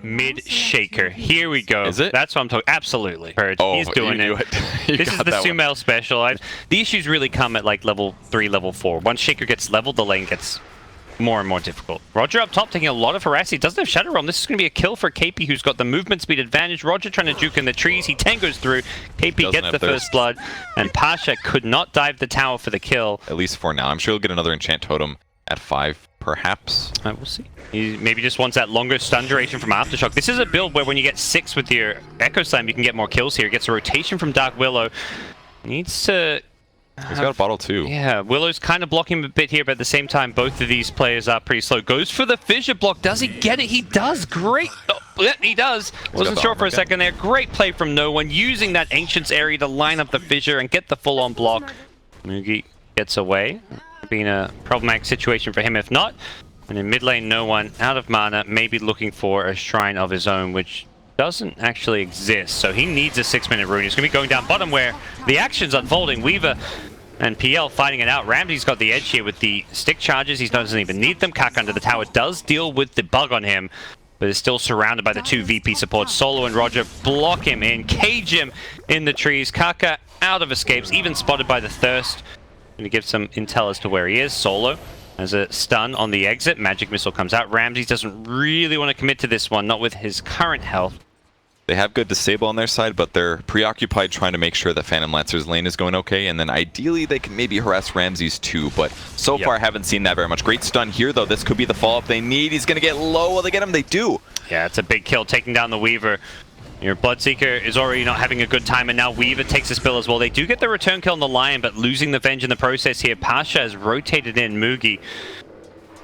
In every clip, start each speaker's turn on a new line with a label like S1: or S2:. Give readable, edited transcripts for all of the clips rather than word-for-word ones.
S1: Mid shaker. Here we go.
S2: Is it?
S1: That's what I'm talking. Absolutely. Purge.
S2: Oh,
S1: He's doing it. This is the Sumail special. The issues really come at like level 3, level 4. Once shaker gets leveled, the lane gets more and more difficult. Roger up top taking a lot of harass. He doesn't have Shadow Realm. This is going to be a kill for KP, who's got the movement speed advantage. Roger trying to juke in the trees. He tangos through. KP gets the first blood, and Pasha could not dive the tower for the kill.
S2: At least for now. I'm sure he'll get another enchant totem at 5, perhaps.
S1: We'll see. He maybe just wants that longer stun duration from Aftershock. This is a build where when you get 6 with your Echo Slam, you can get more kills here. Gets a rotation from Dark Willow. Needs to...
S2: He's got a bottle too.
S1: Yeah, Willow's kind of blocking him a bit here, but at the same time, both of these players are pretty slow. Goes for the fissure block. Does he get it? He does. Great. Oh, yeah, he does. Wasn't sure for a second there. Great play from No One, using that Ancient's area to line up the fissure and get the full-on block. Mugi gets away. Being a problematic situation for him if not. And in mid lane, No One out of mana, maybe looking for a shrine of his own, which doesn't actually exist. So he needs a 6-minute rune. He's going to be going down bottom where the action's unfolding. Weaver and PL fighting it out. Ramsey's got the edge here with the stick charges. He doesn't even need them. Kaka under the tower does deal with the bug on him, but is still surrounded by the 2 VP supports. Solo and Roger block him in, cage him in the trees. Kaka out of escapes, even spotted by the Thirst. Going to give some intel as to where he is. Solo has a stun on the exit. Magic Missile comes out. Ramsey doesn't really want to commit to this one, not with his current health.
S2: They have good disable on their side, but they're preoccupied trying to make sure that Phantom Lancer's lane is going okay, and then ideally they can maybe harass Ramsey's too, but so far I haven't seen that very much. Great stun here though. This could be the follow-up they need. He's going to get low. Will they get him? They do.
S1: Yeah, it's a big kill, taking down the Weaver. Your Bloodseeker is already not having a good time, and now Weaver takes a spill as well. They do get the return kill on the Lion, but losing the Venge in the process here. Pasha has rotated in Mugi.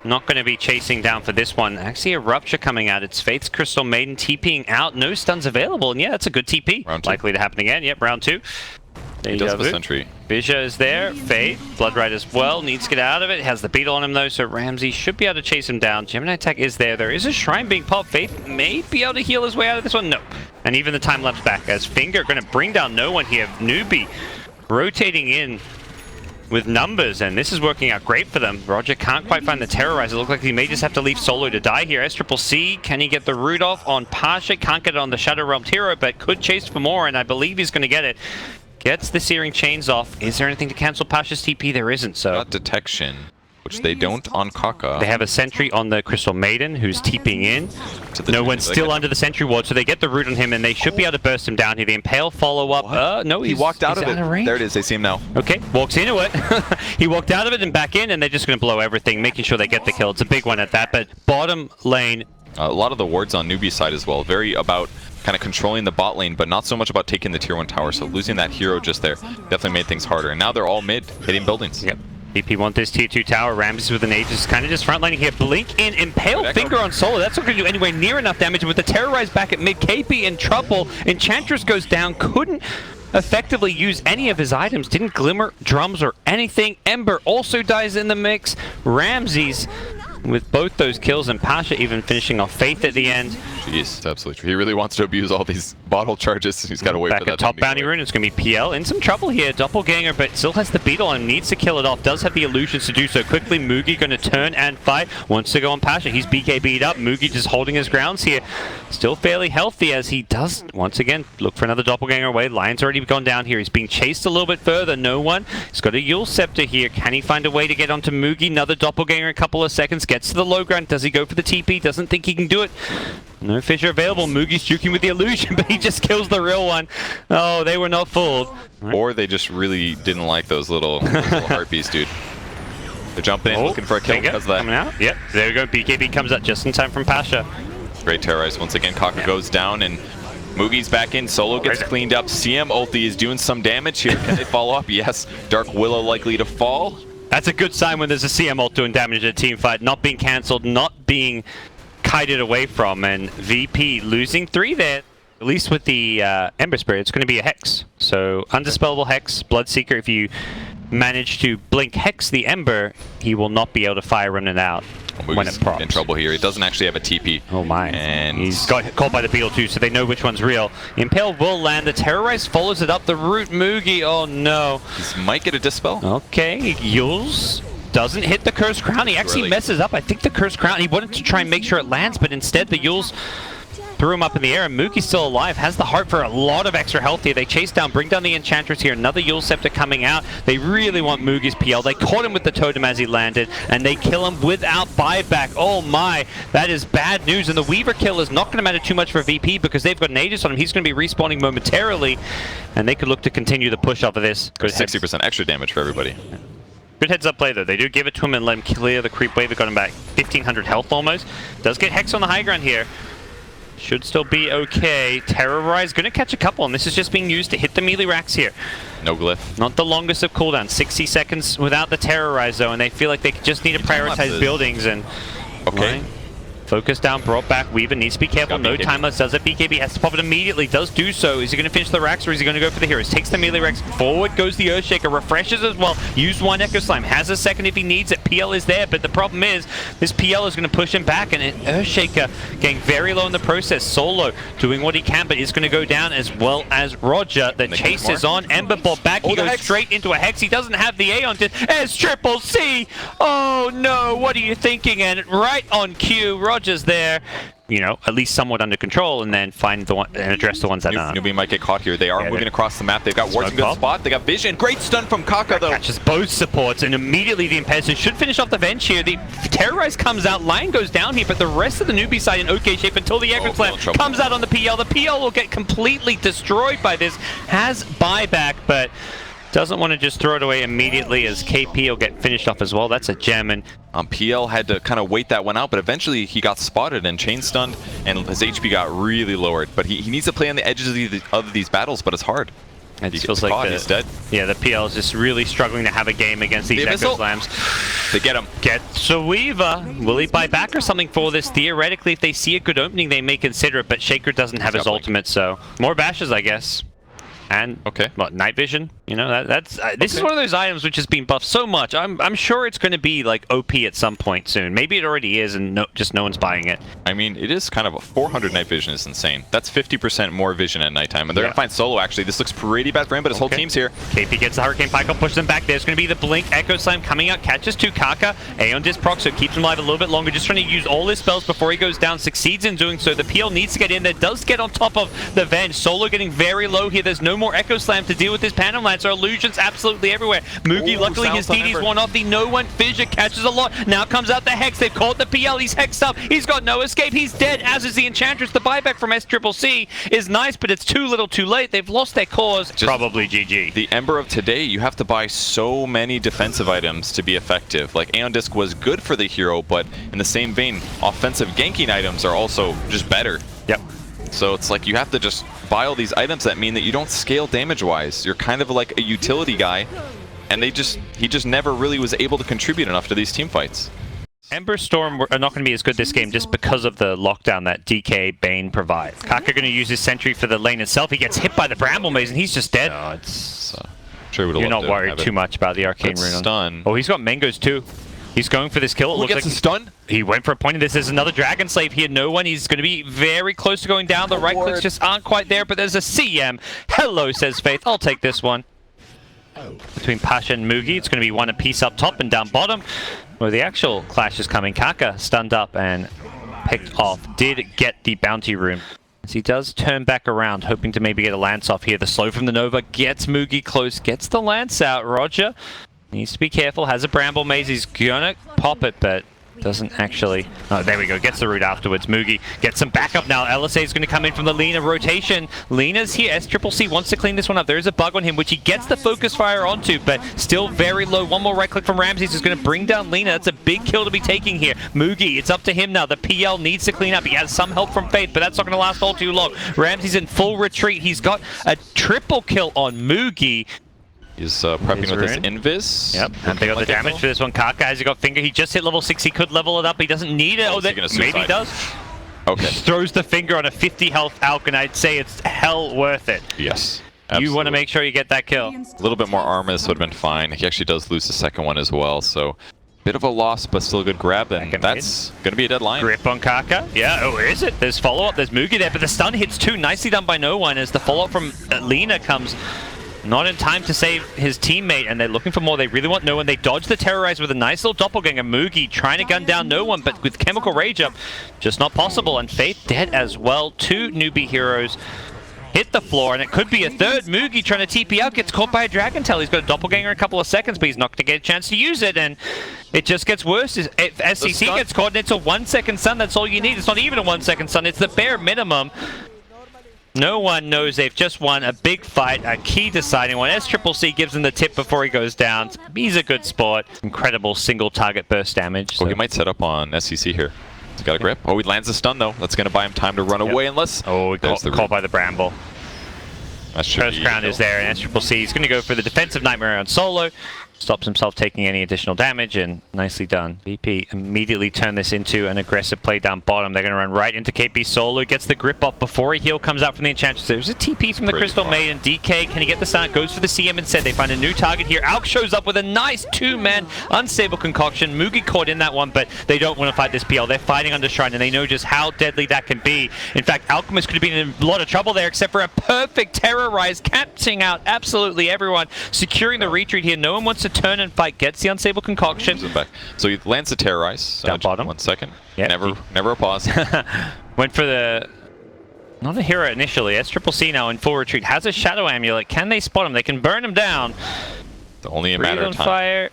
S1: Not going to be chasing down for this one. Actually, a Rupture coming out. It's Faith's Crystal Maiden TPing out. No stuns available, and yeah, that's a good TP.
S2: Round 2.
S1: Likely to happen again. Yep, round 2. There
S2: he does have a sentry.
S1: Visha is there. Faith, Bloodrite as well. Needs to get out of it. Has the beetle on him though, so Ramsey should be able to chase him down. Gemini attack is there. There is a shrine being popped. Faith may be able to heal his way out of this one. No. And even the time lapse back as Finger going to bring down No One here. NEWBEE rotating in with numbers, and this is working out great for them. Roger can't quite find the Terrorizer. It looks like he may just have to leave Solo to die here. SCCC, can he get the root off on Pasha? Can't get it on the Shadow Realm hero, but could chase for more, and I believe he's going to get it. Gets the Searing Chains off. Is there anything to cancel Pasha's TP? There isn't, so...
S2: Got detection, which they don't on Kaka.
S1: They have a sentry on the Crystal Maiden, who's TPing in. No One's still under the sentry ward, so they get the root on him, and they should be able to burst him down here. The Impale follow-up. No,
S2: he walked out of it. There it is. They see him now.
S1: Okay, walks into it. He walked out of it and back in, and they're just going to blow everything, making sure they get the kill. It's a big one at that, but bottom lane...
S2: A lot of the wards on NEWBEE side as well. Very about kind of controlling the bot lane, but not so much about taking the tier 1 tower. So losing that hero just there definitely made things harder. And now they're all mid, hitting buildings.
S1: Yep. VP want this tier 2 tower. Ramses with an Aegis kind of just frontlining here. Blink in, Impale Finger on Solo. That's not going to do anywhere near enough damage. With the Terrorize back at mid, KP in trouble. Enchantress goes down. Couldn't effectively use any of his items. Didn't glimmer drums or anything. Ember also dies in the mix. Ramses with both those kills, and Pasha even finishing off Faith at the end.
S2: Jeez, it's absolutely true. He really wants to abuse all these bottle charges. He's got to wait for that.
S1: Back at top bounty rune, it's going to be PL in some trouble here. Doppelganger, but still has the beetle and needs to kill it off. Does have the illusions to do so quickly. Mugi going to turn and fight. Wants to go on Pasha. He's BKB'd up. Mugi just holding his grounds here. Still fairly healthy as he does, once again, look for another Doppelganger away. Lion's already gone down here. He's being chased a little bit further. No One. He's got a Yule Scepter here. Can he find a way to get onto Mugi? Another Doppelganger in a couple of seconds. Gets to the low ground. Does he go for the TP? Doesn't think he can do it. No fissure available. Mugi's juking with the illusion, but he just kills the real one. Oh, they were not fooled.
S2: Or they just really didn't like those little heartbeats, dude. They're jumping in, looking for a kill because of that.
S1: Coming out. Yep, there we go. BKB comes out just in time from Pasha.
S2: Great Terrorize. Once again, Kaka goes down, and Mugi's back in. Solo gets cleaned up. CM ulti is doing some damage here. Can they follow up? Yes. Dark Willow likely to fall.
S1: That's a good sign when there's a CM ult doing damage in a team fight. Not being cancelled, not being kited away from, and VP losing 3 there. At least with the Ember Spirit, it's going to be a Hex. So, Undispellable Hex, Bloodseeker, if you manage to blink Hex the Ember, he will not be able to fire Remnant out when it procs.
S2: In trouble here. He doesn't actually have a TP.
S1: Oh my.
S2: And
S1: he's got caught by the beetle too, so they know which one's real. Impale will land. The Terrorize follows it up. The root Mugi. Oh no.
S2: He might get a Dispel.
S1: Okay. Yules doesn't hit the Cursed Crown. He actually messes up. I think the Cursed Crown, he wanted to try and make sure it lands, but instead the Yules threw him up in the air, and Moogie's still alive, has the heart for a lot of extra health here. They chase down, bring down the Enchantress here, another Yule Scepter coming out. They really want Moogie's PL. They caught him with the Totem as he landed, and they kill him without buyback. Oh my, that is bad news, and the Weaver kill is not going to matter too much for VP because they've got an Aegis on him. He's going to be respawning momentarily, and they could look to continue the push off of this.
S2: Good 60% extra damage for everybody.
S1: Good heads up play though. They do give it to him and let him clear the creep wave. It got him back 1500 health almost. Does get Hex on the high ground here. Should still be okay. Terrorize going to catch a couple, and this is just being used to hit the melee racks here.
S2: No glyph.
S1: Not the longest of cooldown. 60 seconds without the Terrorize though, and they feel like they just need to prioritize buildings and...
S2: Okay.
S1: Right. Focus down, brought back. Weaver needs to be careful. No timeless. Does it? BKB has to pop it immediately. Does do so. Is he going to finish the racks or is he going to go for the heroes? Takes the melee racks. Forward goes the Earthshaker. Refreshes as well. Used one Echo Slime. Has a second if he needs it. PL is there, but the problem is this PL is going to push him back, and Earthshaker getting very low in the process. Solo doing what he can, but is going to go down as well as Roger. The chase is on. Ember Ball back. He goes straight into a Hex. He doesn't have the Aeon. As Triple C. Oh no, what are you thinking? And right on cue, Roger's there. You know, at least somewhat under control, and then find the one and address the ones that aren't.
S2: NEWBEE might get caught here. They are moving across the map. They've got wards in good spot. They got vision. Great stun from Kaka though.
S1: Catches both supports, and immediately the Impediment should finish off the bench here. The Terrorize comes out, Lion goes down here, but the rest of the NEWBEE side in okay shape until the Echo Slam comes out on the PL. The PL will get completely destroyed by this. Has buyback, but doesn't want to just throw it away immediately as KP will get finished off as well. That's a gem. And
S2: PL had to kind of wait that one out, but eventually he got spotted and chain stunned, and his HP got really lowered. But he needs to play on the edges of these battles, but it's hard.
S1: It feels like
S2: he's dead.
S1: Yeah, the PL is just really struggling to have a game against these Echo Slams.
S2: They get him.
S1: Gets a Weaver. Will he buy back or something for this? Theoretically, if they see a good opening, they may consider it, but Shaker doesn't have his ultimate, so more bashes, I guess. And what, night vision? You know, this is one of those items which has been buffed so much. I'm sure it's going to be like OP at some point soon. Maybe it already is, and just no one's buying it.
S2: I mean, it is kind of a 400 night vision is insane. That's 50% more vision at nighttime, and they're going to find Solo. Actually, this looks pretty bad for him, but his whole team's here.
S1: KP gets the Hurricane Pike, pushes them back. There's going to be the Blink Echo Slam coming out, catches two Kaka. Aeon Disc proc, so keeps him alive a little bit longer. Just trying to use all his spells before he goes down. Succeeds in doing so. The PL needs to get in there. Does get on top of the Venge. Solo getting very low here. There's no more Echo Slam to deal with this Phantom Lancer. Illusions absolutely everywhere. Moogie, luckily his DD's one off. The no one fissure catches a lot. Now comes out the Hex. They've caught the PL. He's hexed up. He's got no escape. He's dead, as is the Enchantress. The buyback from SCCC is nice, but it's too little too late. They've lost their cause. Probably GG.
S2: The Ember of today, you have to buy so many defensive items to be effective. Like Aeon Disc was good for the hero, but in the same vein, offensive ganking items are also just better.
S1: Yep.
S2: So it's like you have to just buy all these items that mean that you don't scale damage-wise. You're kind of like a utility guy, and he just never really was able to contribute enough to these team fights.
S1: Ember Storm are not going to be as good this game just because of the lockdown that DK Bane provides. Kaka going to use his sentry for the lane itself. He gets hit by the Bramble Maze, and he's just dead.
S2: No, it's sure
S1: you're not worried too much about the Arcane Rune.
S2: Stun.
S1: Oh, he's got Mangoes too. He's going for this kill. It looks
S2: gets a stun?
S1: He went for a point. This is another Dragon Slave here. No one. He's going to be very close to going down. The right clicks just aren't quite there, but there's a CM. Hello, says Faith. I'll take this one. Between Pasha and Moogie, it's going to be one apiece up top and down bottom. Where the actual clash is coming. Kaka stunned up and picked off. Did get the bounty room. As he does turn back around, hoping to maybe get a lance off here. The slow from the Nova gets Moogie close, gets the lance out. Roger needs to be careful, has a Bramble Maze, he's gonna pop it, but doesn't actually. Oh, there we go, gets the root afterwards. Moogie gets some backup now. LSA is going to come in from the Lina rotation. Lina's here. SCCC wants to clean this one up. There is a bug on him, which he gets the focus fire onto, but still very low. One more right click from Ramses is going to bring down Lina. That's a big kill to be taking here. Moogie, it's up to him now. The PL needs to clean up. He has some help from Faith, but that's not going to last all too long. Ramses in full retreat. He's got a triple kill on Moogie.
S2: He's prepping with his Invis.
S1: Yep, and they got the damage for this one. Kaka has got Finger. He just hit level 6. He could level it up. He doesn't need it. Oh, maybe he does.
S2: Okay.
S1: Throws the Finger on a 50 health Alk, and I'd say it's hell worth it.
S2: Yes. Absolutely.
S1: You want to make sure you get that kill.
S2: A little bit more armor, this would have been fine. He actually does lose the second one as well, so bit of a loss, but still a good grab, and that's going to be a dead line.
S1: Grip on Kaka. Yeah, oh, is it? There's follow-up. There's Moogie there, but the stun hits too. Nicely done by no one as the follow-up from Lina comes. not in time to save his teammate, and they're looking for more. They really want No One. They dodge the Terrorize with a nice little doppelganger. Mugi trying to gun down No One, but with Chemical Rage up, just not possible. And Faith dead as well. 2 NEWBEE heroes hit the floor, and it could be a third. Mugi trying to TP out, gets caught by a Dragon Tail. He's got a doppelganger in a couple of seconds, but he's not going to get a chance to use it, and it just gets worse. If SCC gets caught, and it's a 1 second stun, that's all you need. It's not even a 1 second stun, it's the bare minimum. No one knows they've just won a big fight, a key deciding one. SCCC gives him the tip before he goes down. He's a good sport. Incredible single target burst damage.
S2: So. Well, he might set up on SCC here. He's got a grip. Oh, he lands a stun though. That's going to buy him time to run away unless...
S1: Oh, he got caught by the Bramble. First crown is there, and SCCC is going to go for the defensive Nightmare on solo. Stops himself taking any additional damage, and nicely done. VP immediately turn this into an aggressive play down bottom. They're going to run right into KP solo. Gets the grip off before a heal comes out from the Enchantress. There's a TP from the Crystal Maiden. DK, can he get the stun? Goes for the CM instead. They find a new target here. Alk shows up with a nice 2-man unstable concoction. Mugi caught in that one, but they don't want to fight this PL. They're fighting under Shrine, and they know just how deadly that can be. In fact, Alchemist could have been in a lot of trouble there, except for a perfect Terrorize, catching out absolutely everyone, securing the retreat here. No one wants to turn and fight. Gets the unstable concoction.
S2: So he lands the Terrorize.
S1: Down bottom.
S2: 1 second.
S1: Yep.
S2: Never a pause.
S1: Went for the... Not a hero initially. SCCC now in full retreat. Has a Shadow Amulet. Can they spot him? They can burn him down.
S2: It's only a matter of time.
S1: Fire.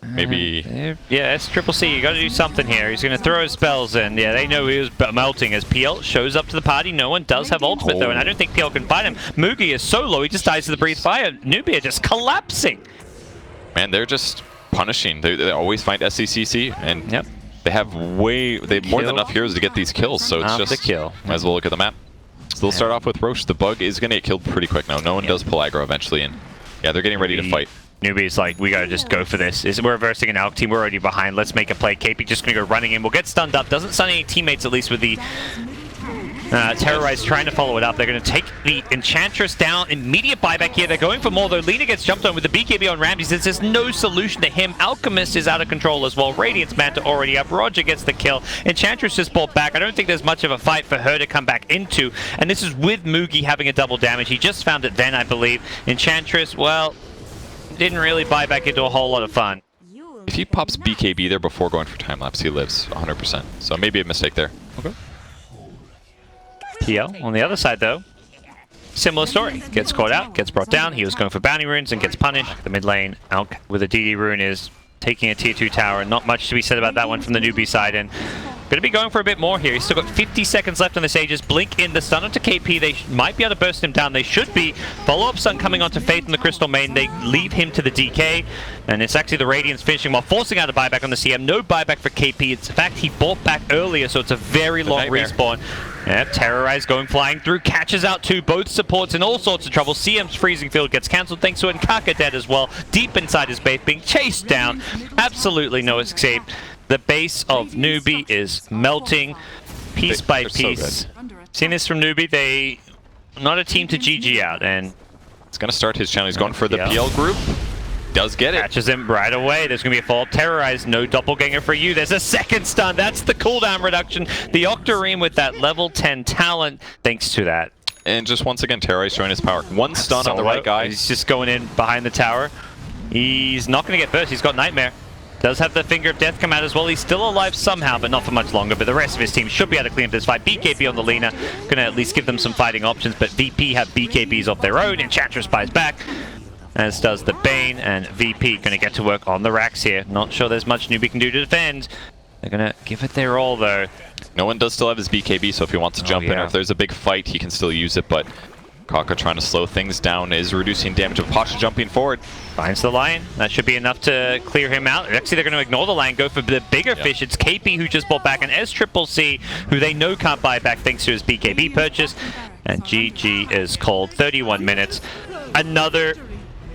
S2: Maybe...
S1: yeah, SCCC, you got to do something here. He's going to throw his spells in. Yeah, they know he was melting as PL shows up to the party. No one does have ultimate though, and I don't think PL can fight him. Mugi is so low, he just dies to the breathe fire. NEWBEE are just collapsing.
S2: Man, they're just punishing. They always find SCCC, and
S1: yep.
S2: they have more than enough heroes to get these kills, so it's just...
S1: kill.
S2: Might as well look at the map. So they'll start off with Roche. The bug is going to get killed pretty quick now. No one does pull aggro eventually, and yeah, they're getting ready to fight.
S1: NEWBEE's like, we gotta just go for this. We're reversing an Alk team, we're already behind. Let's make a play. KP just gonna go running in. We'll get stunned up. Doesn't stun any teammates, at least with the Terrorize trying to follow it up. They're gonna take the Enchantress down. Immediate buyback here. They're going for more though. Lina gets jumped on with the BKB on Ramses. There's just no solution to him. Alchemist is out of control as well. Radiance Manta already up. Roger gets the kill. Enchantress just brought back. I don't think there's much of a fight for her to come back into. And this is with Mugi having a double damage. He just found it then, I believe. Enchantress, well, didn't really buy back into a whole lot of fun.
S2: If he pops BKB there before going for time lapse, he lives 100%. So maybe a mistake there.
S1: Okay. PL on the other side though, similar story. Gets caught out, gets brought down. He was going for bounty runes and gets punished. The mid lane, Alk with a DD rune is taking a tier 2 tower. Not much to be said about that one from the NEWBEE side. And going to be going for a bit more here. He's still got 50 seconds left on the Sages. Blink in the stun onto KP. They might be able to burst him down. They should be. Follow-up stun coming onto Faith and the Crystal Maiden. They leave him to the DK. And it's actually the Radiance finishing while forcing out a buyback on the CM. No buyback for KP. It's, in fact, he bought back earlier, so it's a very long respawn. Yeah, Terrorize going flying through, catches out 2, both supports in all sorts of trouble. CM's freezing field gets cancelled thanks to Nkaka dead as well, deep inside his base, being chased down. Absolutely no escape. The base of NEWBEE is melting piece by piece. Seen this from NEWBEE, they not a team to GG out, and
S2: it's going to start his channel. He's going for the PL group. Does get it.
S1: Catches him right away. There's going to be a follow-up. Terrorize, no doppelganger for you. There's a second stun. That's the cooldown reduction. The Octarine with that level 10 talent, thanks to that.
S2: And just once again, Terrorize showing his power. One stun on the right guy.
S1: He's just going in behind the tower. He's not going to get burst. He's got Nightmare. Does have the Finger of Death come out as well. He's still alive somehow, but not for much longer. But the rest of his team should be able to clean up this fight. BKB on the Lina. Going to at least give them some fighting options, but VP have BKBs of their own. Enchantress buys back, as does the Bane, and VP going to get to work on the racks here. Not sure there's much NEWBEE can do to defend. They're going to give it their all, though.
S2: No one does still have his BKB, so if he wants to jump in, or if there's a big fight, he can still use it, but Kaka trying to slow things down is reducing damage of Pasha jumping forward.
S1: Finds the lion. That should be enough to clear him out. Actually, they're going to ignore the lion, go for the bigger fish. It's KP who just bought back an SCCC, who they know can't buy back thanks to his BKB purchase. And GG is called. 31 minutes. Another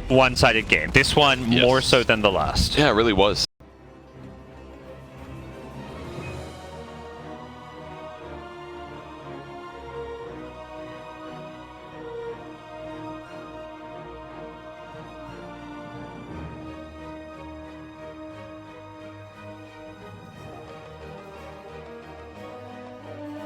S1: one-sided game. This one more so than the last.
S2: Yeah, it really was.